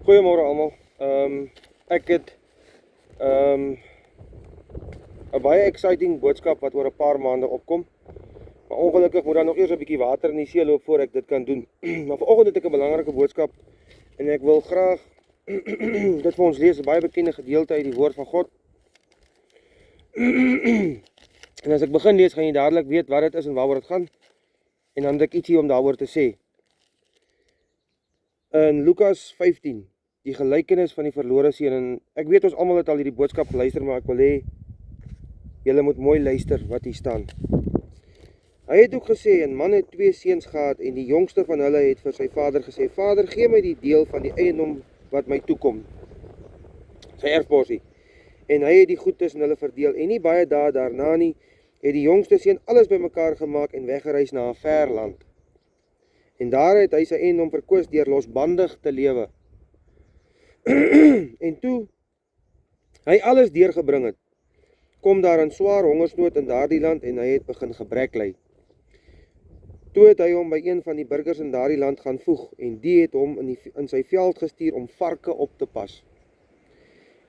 Goeiemôre almal. Ek het 'n baie exciting boodskap wat oor 'n paar maande opkom. Maar ongelukkig moet daar nog eers 'n bietjie water in die see loop voor ek dit kan doen. Maar vanoggend het ek 'n belangrike boodskap en ek wil graag dit vir ons lees, 'n baie bekende gedeelte uit die woord van God. En as ek begin lees, gaan jy dadelik weet wat dit is en waaroor dit gaan. En dan het ek ietsie om daaroor te sê. In Lukas 15, die gelykenis van die verlore seun, en ek weet ons almal het al hierdie boodskap geluister, maar ek wil hê julle moet mooi luister wat hier staan. Hy het ook gesê, 'n man het 2 seuns gehad en die jongste van hulle het vir sy vader gesê: "Vader, gee my die deel van die eiendom wat my toekom, sy erfporsie." En hy het die goed tussen hulle verdeel, en nie baie dae daarna nie, het die jongste seun alles bymekaar gemaak en weggereis na 'n ver land. En daar het hy sy eiendom verkoos deur losbandig te lewe. En toe hy alles deurgebring het, kom daar 'n swaar hongersnood in daardie land en hy het begin gebrek ly. Toe het hy hom by een van die burgers in daardie land gaan voeg en die het hom in sy veld gestuur om varke op te pas.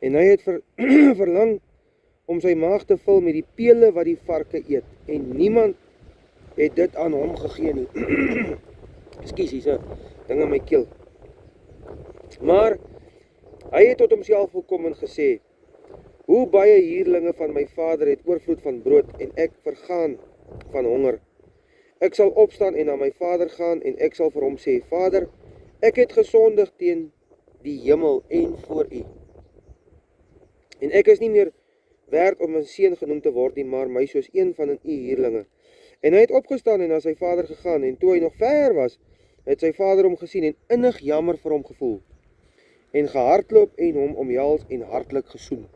En hy het verlang om sy maag te vul met die pele wat die varke eet, en niemand het dit aan hom gegee nie. Ekskuus, hier's 'n ding in my keel. Maar hy het tot homself gekom en gesê: "Hoe baie huurlinge van my vader het oorvloed van brood en ek vergaan van honger. Ek sal opstaan en na my vader gaan en ek sal vir hom sê: Vader, ek het gesondig teen die hemel en voor U. En ek is nie meer werd om 'n seun genoem te word nie, maar my soos een van U huurlinge." En hy het opgestaan en na sy vader gegaan, en toe hy nog ver was, het sy vader hom gesien en innig jammer vir hom gevoel, en gehardloop en hom omhels en hartlik gesoen.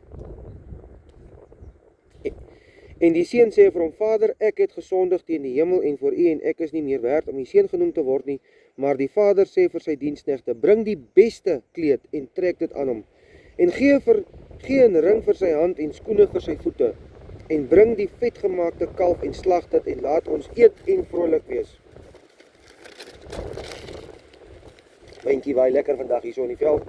En die seun sê vir hom: "Vader, ek het gesondig teen die hemel en voor U, en ek is nie meer werd om U seun genoem te word nie." Maar die vader sê vir sy diensknegte: "Bring die beste kleed en trek dit aan hom, en gee 'n ring vir sy hand en skoene vir sy voete, en bring die vetgemaakte kalf en slag dit, en laat ons eet en vrolik wees." Windjie waai lekker vandag hier so in die veld.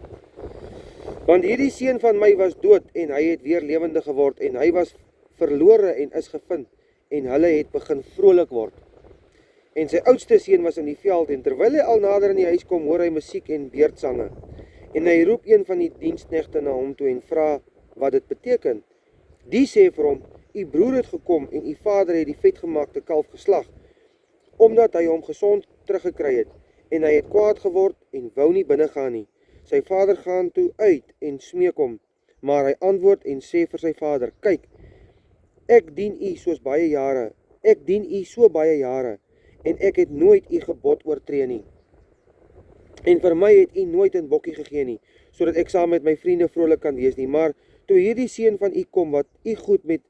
"Want hierdie seun van my was dood en hy het weer lewendig geword, en hy was verlore en is gevind, en hulle het begin vrolik word." En sy oudste seun was in die veld, en terwyl hy al nader in die huis kom, hoor hy musiek en beurtsange. En hy roep een van die diensknegte na hom toe en vra wat dit beteken. Die sê vir hom: "U broer het gekom en u vader het die vetgemaakte kalf geslag, omdat hy hom gesond teruggekry het, en hy het kwaad geword en wou nie binne gaan nie. Sy vader gaan toe uit en smeek hom, maar hy antwoord en sê vir sy vader: Kyk, ek dien u so baie jare, en ek het nooit u gebod oortree nie. En vir my het u nooit 'n bokkie gegee nie, sodat ek saam met my vriende vrolik kan wees nie. Maar toe hierdie seun van u kom, wat u goed met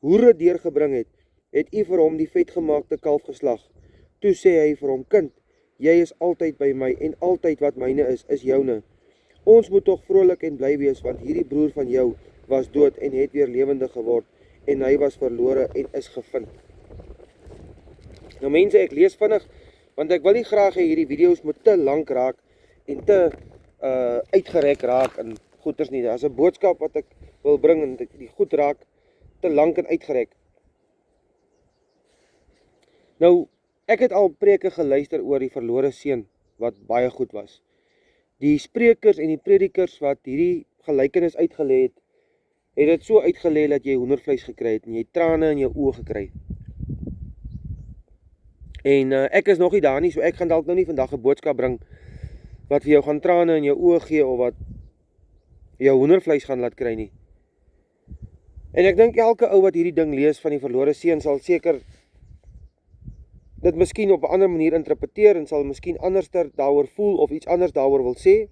hoere deurgebring het, het u vir hom die vetgemaakte kalf geslag." Toe sê hy vir hom: "Kind, jy is altyd by my, en altyd wat myne is joune. Ons moet tog vrolik en bly wees, want hierdie broer van jou was dood en het weer lewendig geword, en hy was verlore en is gevind." Nou mense, ek lees vinnig, want ek wil nie graag hê hierdie video's moet te lank raak en te uitgerek raak in goeters nie. Daar's 'n boodskap wat ek wil bring en die goed raak te lank en uitgerek. Nou, ek het al preke geluister oor die verlore seun wat baie goed was. Die sprekers en die predikers wat hierdie gelykenis uitgelê het dit so uitgelê dat jy hoendervleis gekry het en jy trane in jou oë gekry. En ek is nog nie daar nie, so ek gaan dalk nou nie vandag 'n boodskap bring wat vir jou gaan trane in jou oë gee of wat jou hoendervleis gaan laat kry nie. En ek dink elke ou wat hierdie ding lees van die verlore seun sal seker dit miskien op 'n ander manier interpreteer en sal miskien anders daaroor voel of iets anders daaroor wil sê.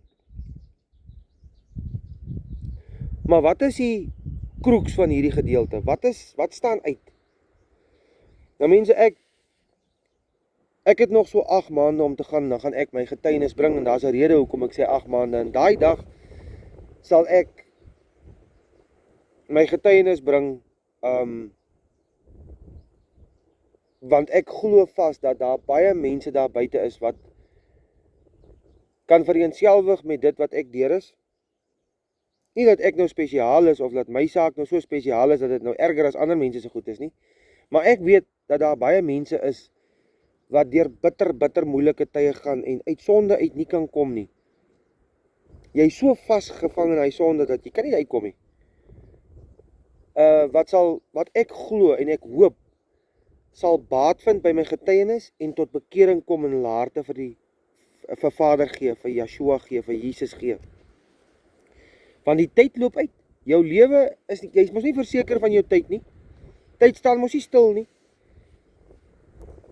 Maar wat is die kroeks van hierdie gedeelte? Wat staan uit? Nou mense, ek het nog so 8 maande om te gaan, dan gaan ek my getuienis bring, en daar's 'n rede hoekom ek sê 8 maande, en daai dag sal ek my getuienis bring, want ek glo vas dat daar baie mense daar buite is wat kan vereenselwig met dit wat ek deur is. Nie dat ek nou spesiaal is, of dat my saak nou so spesiaal is, dat dit nou erger as ander mense se goed is nie. Maar ek weet, dat daar baie mense is, wat deur bitter moeilike tye gaan, en uit sonde uit nie kan kom nie. Jy is so vasgevang in hy sonde, dat jy kan nie uitkom nie. Wat ek glo, en ek hoop, sal baat vind by my getuienis, en tot bekering kom in hulle harte vir Vader gee, vir Yeshua gee, vir Jesus gee. Want die tyd loop uit. Jou lewe is nie, jy is mos nie verseker van jou tyd nie. Tyd staan mos nie stil nie.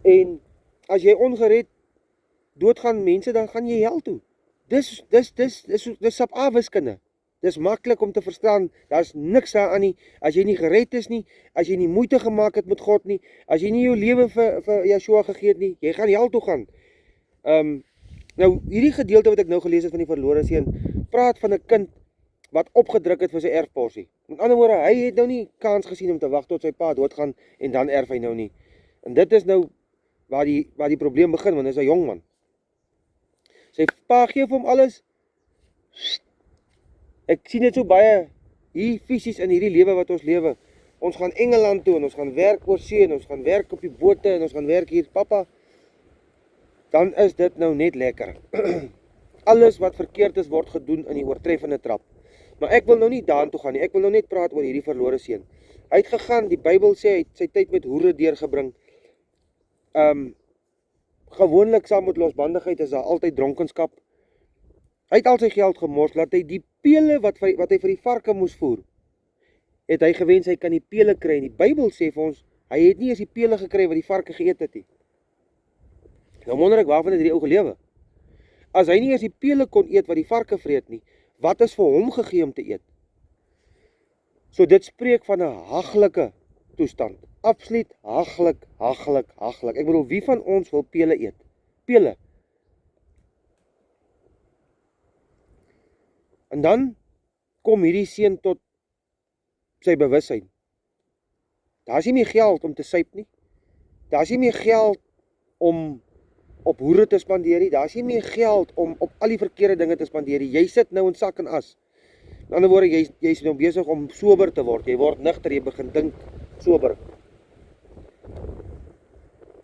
En as jy ongered doodgaan mense, dan gaan jy hel toe. Dis sap A wiskunde. Dis maklik om te verstaan, daar is niks daaraan nie, as jy nie gered is nie, as jy nie moeite gemaak het met God nie, as jy nie jou lewe vir Yeshua gegee het nie, jy gaan hel toe gaan. Nou, hierdie gedeelte wat ek nou gelees het van die verlore seun, praat van 'n kind wat opgedruk het vir sy erfporsie. Met ander woorde, hy het nou nie kans gesien om te wag tot sy pa doodgaan, en dan erf hy nou nie. En dit is nou waar die probleem begin, want hy is 'n jong man. Sy pa gee vir hom alles. Ek sien dit so baie hier fisies in hierdie lewe wat ons lewe. Ons gaan Engeland toe, en ons gaan werk oor see, en ons gaan werk op die bote, en ons gaan werk hier, papa. Dan is dit nou net lekker. Alles wat verkeerd is, word gedoen in die oortreffende trap. Maar ek wil nou nie daartoe gaan nie, ek wil nou net praat oor hierdie verlore seun. Hy het gegaan, die Bybel sê, hy het sy tyd met hoere deurgebring. Gewoonlik saam met losbandigheid is daar altyd dronkenskap. Hy het al sy geld gemors, laat hy die pele wat hy vir die varke moes voer, het hy gewens hy kan die pele kry. En die Bybel sê vir ons, hy het nie eens die pele gekry wat die varke geëet het nie. Nou wonder ek, waarvan het hierdie ou gelewe? As hy nie eens die pele kon eet wat die varke vreet nie, wat is vir hom gegee om te eet? So dit spreek van 'n haglike toestand. Absoluut haglik. Ek bedoel, wie van ons wil pele eet? Pele. En dan kom hierdie seun tot sy bewussyn. Daar is nie meer geld om te suip nie. Daar is nie meer geld om op hoere te spandeer nie. Daar is nie meer geld om op al die verkeerde dinge te spandeer nie. Jy sit nou in sak en as. In ander woorde, jy is nou besig om sober te word. Jy word nigter, jy begin dink sober.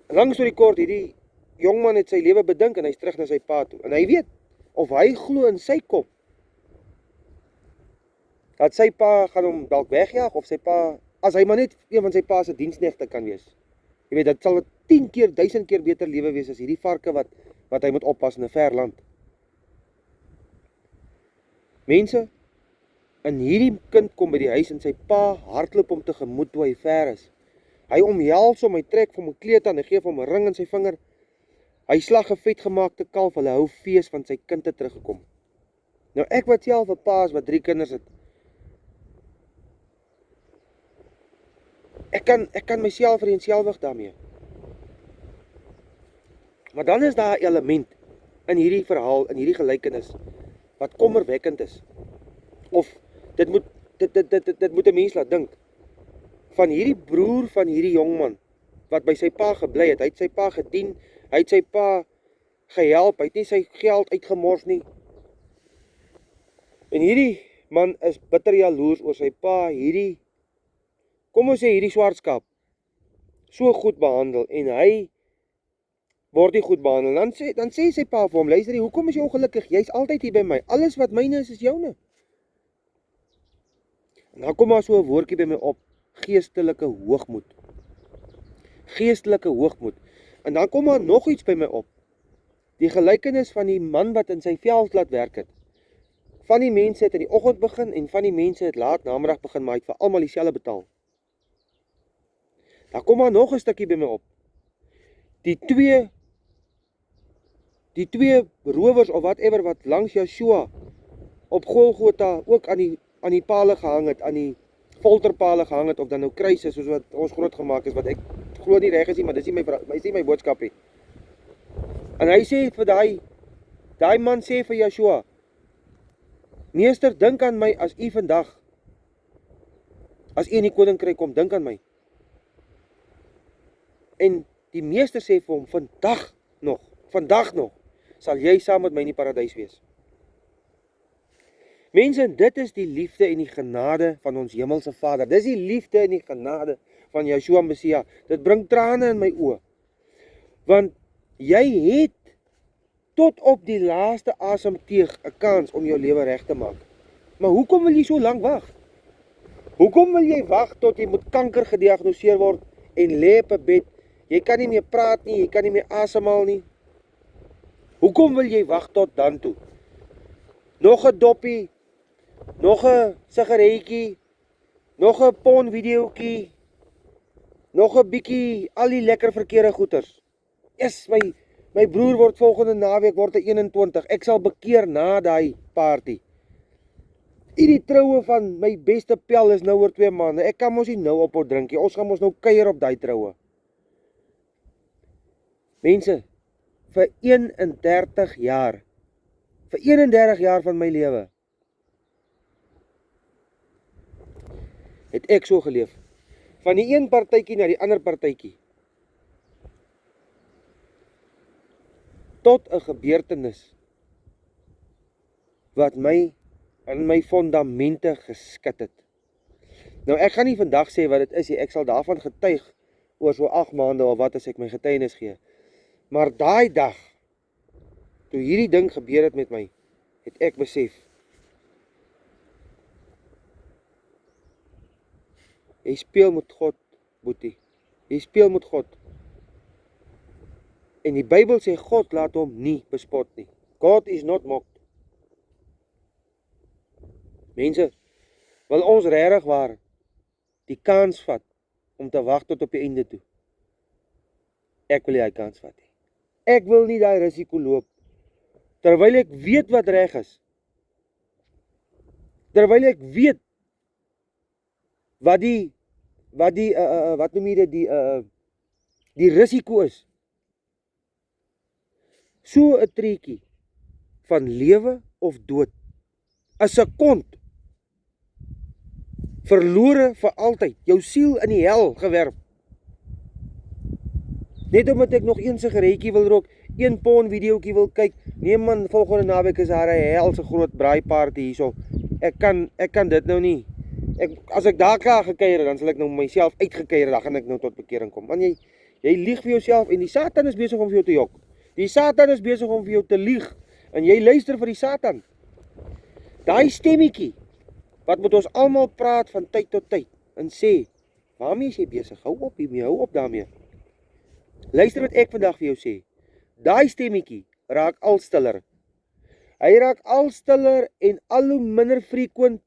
Lang storie kort, hierdie jongman het sy lewe bedink en hy is terug na sy pa toe. En hy weet, of hy glo in sy kop, dat sy pa gaan hom dalk wegjaag, of sy pa, as hy maar net een van sy pa se diensknegte kan wees. Jy weet, dat sal 10 keer, 1000 keer beter lewe wees as hierdie varke wat hy moet oppas in 'n ver land. Mense, en hierdie kind kom by die huis en sy pa hardloop hom tegemoet toe hy ver is. Hy omhels hom, hy trek vir hom 'n kleed aan, hy gee vir hom 'n ring in sy vinger. Hy slag 'n vetgemaakte kalf, hulle hou fees want sy kind het teruggekom. Nou ek wat self 'n pa is wat 3 kinders het. Ek kan myself vereenselwig daarmee. Maar dan is daar 'n element in hierdie verhaal, in hierdie gelykenis, wat kommerwekkend is. Of dit moet 'n mens laat dink. Van hierdie broer van hierdie jongman, wat by sy pa gebly het, hy het sy pa gedien, hy het sy pa gehelp, hy het nie sy geld uitgemors nie. En hierdie man is bitter jaloers oor sy pa, kom ons sê hierdie swartskaap, so goed behandel, en hy word nie goed behandel. Dan sê sy pa vir hom, luister, hoekom is jy ongelukkig? Jy is altyd hier by my, alles wat myne is joune. En dan kom maar so 'n woordjie by my op, geestelike hoogmoed. Geestelike hoogmoed. En dan kom maar nog iets by my op. Die gelykenis van die man wat in sy veld laat werk het. Van die mense het in die oggend begin en van die mense het laat namiddag begin, maar hy het vir almal dieselfde betaal. Dan kom maar nog 'n stukkie by my op. Die twee rowers of whatever wat langs Yeshua op Golgotha ook aan die pale gehang het, aan die folterpale gehang het, of dan nou kruise soos wat ons groot gemaak is, wat ek glo nie reg is nie, maar dis nie my boodskap nie. En hy sê vir daai man sê vir Yeshua, meester, dink aan my as u vandag, as u in die koninkryk kom, dink aan my. En die meester sê vir hom, vandag nog, sal jy saam met my in die paradys wees. Mense, dit is die liefde en die genade van ons hemelse Vader. Dis die liefde en die genade van Yeshua Messia. Dit bring trane in my oë. Want jy het tot op die laaste asemteug 'n kans om jou lewe reg te maak. Maar hoekom wil jy so lank wag? Hoekom wil jy wag tot jy met kanker gediagnoseer word en lê op 'n bed? Jy kan nie meer praat nie, jy kan nie meer asemhaal nie. Hoekom wil jy wag tot dan toe? Nog 'n doppie, nog 'n sigaretjie, nog 'n pon videoetjie, nog 'n bietjie al die lekker verkeerde goeters. Yes, my broer word volgende naweek word hy 21. Ek sal bekeer na daai party. Hierdie troue van my beste pel is nou oor 2 maande. Ek kan mos nie nou ophou drink nie. Ons gaan mos nou kuier op daai troue. Mense, vir 31 jaar. Vir 31 jaar van my lewe het ek so geleef. Van die een partytjie na die ander partytjie. Tot 'n gebeurtenis wat my in my fondamente geskit het. Nou ek gaan nie vandag sê wat dit is nie, ek sal daarvan getuig oor so 8 maande of wat as ek my getuienis gee. Maar daai dag, toe hierdie ding gebeur het met my, het ek besef, jy speel met God, boetie. Jy speel met God. En die Bybel sê, God laat hom nie bespot nie. God is not mocked. Mense, wil ons regtig waar die kans vat om te wag tot op die einde toe? Ek wil nie die kans vat nie. Ek wil nie daai risiko loop, terwyl ek weet wat reg is. Terwyl ek weet wat noem jy dit, die risiko is. So 'n treetjie van lewe of dood, 'n sekond, verlore vir altyd, jou siel in die hel gewerp. Net omdat ek nog 1 sigaretjie wil rook, 1 pon videoetjie wil kyk, nee man, volgende naweek is daar 'n helse groot braaiparty hierso. Ek kan dit nou nie. As ek daar klaar gekuier, dan sal ek nou myself uitgekuier, dan gaan ek nou tot bekering kom. Want jy lieg vir jouself en die Satan is besig om vir jou te jok. Die Satan is besig om vir jou te lieg en jy luister vir die Satan. Daai stemmetjie wat met ons almal praat van tyd tot tyd en sê, waarmee is jy besig? Hou op hiermee, hou op daarmee. Luister wat ek vandag vir jou sê. Daai stemmetjie raak al stiller. Hy raak al stiller en al hoe minder frequent.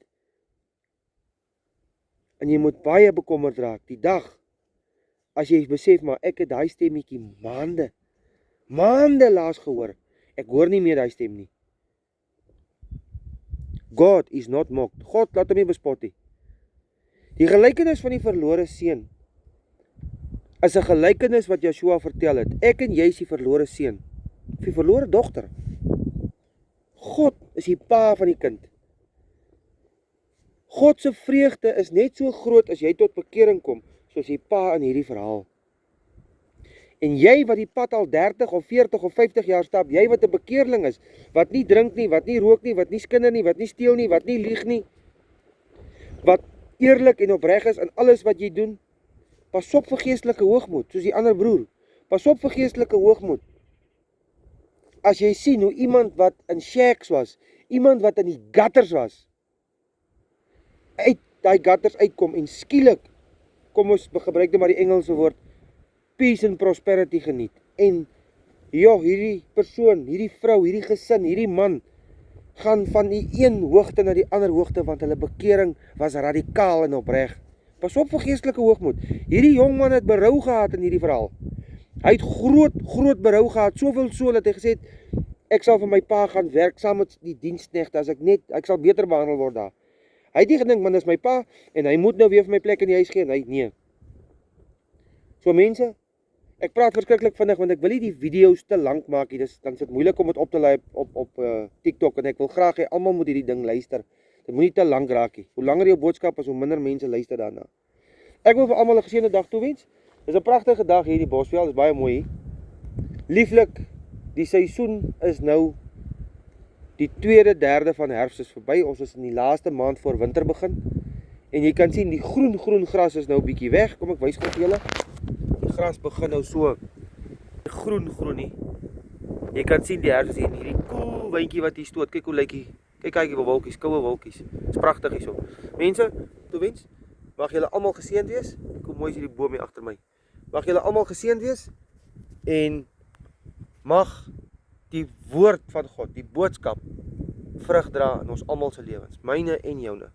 En jy moet baie bekommerd raak die dag as jy besef, maar ek het daai stemmetjie maande laas gehoor. Ek hoor nie meer daai stem nie. God is not mocked. God laat hom nie bespot nie. Die gelykenis van die verlore seun is 'n gelykenis wat Yeshua vertel het. Ek en jy is die verlore seun, of die verlore dogter. God is die pa van die kind. God se vreugde is net so groot as jy tot bekering kom, soos die pa in hierdie verhaal. En jy wat die pad al 30 of 40 of 50 jaar stap, jy wat 'n bekeerling is, wat nie drink nie, wat nie rook nie, wat nie skinder nie, wat nie steel nie, wat nie lieg nie, wat eerlik en opreg is in alles wat jy doen, pas op vir geestelike hoogmoed, soos die ander broer. Pas op vir geestelike hoogmoed. As jy sien hoe iemand wat in shacks was, iemand wat in die gutters was, uit die gutters uitkom en skielik, kom ons gebruik nou maar die Engelse woord, peace and prosperity geniet. En ja, hierdie persoon, hierdie vrou, hierdie gesin, hierdie man, gaan van die een hoogte na die ander hoogte, want hulle bekering was radikaal en opreg. Pas op vir geestelike hoogmoed. Hierdie jong man het berou gehad in hierdie verhaal. Hy het groot berou gehad, soveel so dat hy gesê het, ek sal vir my pa gaan werk saam met die diensknegte, as ek sal beter behandel word daar. Hy het nie gedink, man, dis my pa, en hy moet nou weer vir my plek in die huis gee, nee. So mense, ek praat verskriklik vinnig, want ek wil nie die video's te lank maak nie, dan is dit moeilik om dit op te laai op TikTok, en ek wil graag hê, almal moet hierdie ding luister. Dit moet nie te lank raak nie. Hoe langer jou boodskap is, hoe minder mense luister daarna. Ek wil vir almal 'n geseënde dag toewens. Dis 'n pragtige dag hier in die Bosveld, dis baie mooi hier. Lieflik, Die seisoen is nou die 2de, 3de van herfst is verby. Ons is in die laaste maand voor winter begin. En jy kan sien die groen gras is nou bietjie weg. Kom ek wys gou vir julle. Die gras begin nou so groen nie. Jy kan sien die herfst is hier en hierdie koel windjie wat hier stoot. Kyk hoe lyk hy. Kyk die wolkies, koue wolkies. Dis pragtig hierso. Mense, toewens, mag julle almal geseënd wees. Hoe mooi is hierdie boom hier agter my. Mag julle almal geseënd wees en mag die woord van God, die boodskap vrug dra in ons almal se lewens, myne en joune.